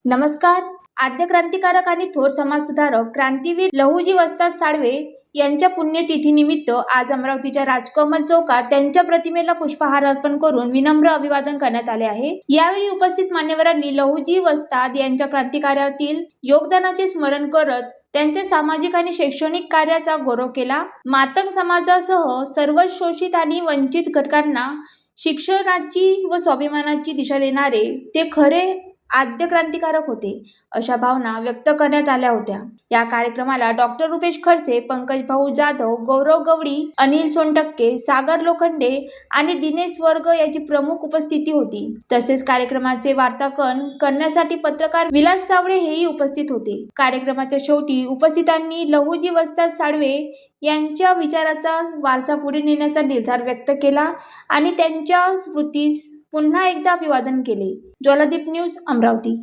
नमस्कार. आद्य क्रांतिकारक आणि थोर समाजसुधारक क्रांतीवीर लहुजी वस्ताद साळवे यांच्या पुण्यतिथीनिमित्त आज अमरावतीच्या राजकमल चौकात त्यांच्या प्रतिमेला पुष्पहार अर्पण करून विनम्र अभिवादन करण्यात आले आहे. यावेळी उपस्थित मान्यवरांनी लहुजी वस्ताद यांच्या क्रांतिकार्यातील योगदानाचे स्मरण करत त्यांच्या सामाजिक आणि शैक्षणिक कार्याचा गौरव केला. मातंग समाजासह सर्व शोषित आणि वंचित घटकांना शिक्षणाची व स्वाभिमानाची दिशा देणारे ते खरे आद्य क्रांतिकारक होते, अशा भावना व्यक्त करण्यात आल्या होत्या. या कार्यक्रमाला डॉक्टर रुपेश खडसे, पंकज भाऊ जाधव, गौरव गवळी, अनिल सोनटक्के, सागर लोखंडे आणि दिनेश वर्ग याची प्रमुख उपस्थिती होती. तसेच कार्यक्रमाचे वार्तांकन करण्यासाठी पत्रकार विलास सावळे हेही उपस्थित होते. कार्यक्रमाच्या शेवटी उपस्थितांनी लहुजी वस्ताद साळवे यांच्या विचाराचा वारसा पुढे नेण्याचा निर्धार व्यक्त केला आणि त्यांच्या स्मृतीस पुन्हा एकदा अभिवादन केले. ज्वालादीप न्यूज, अमरावती.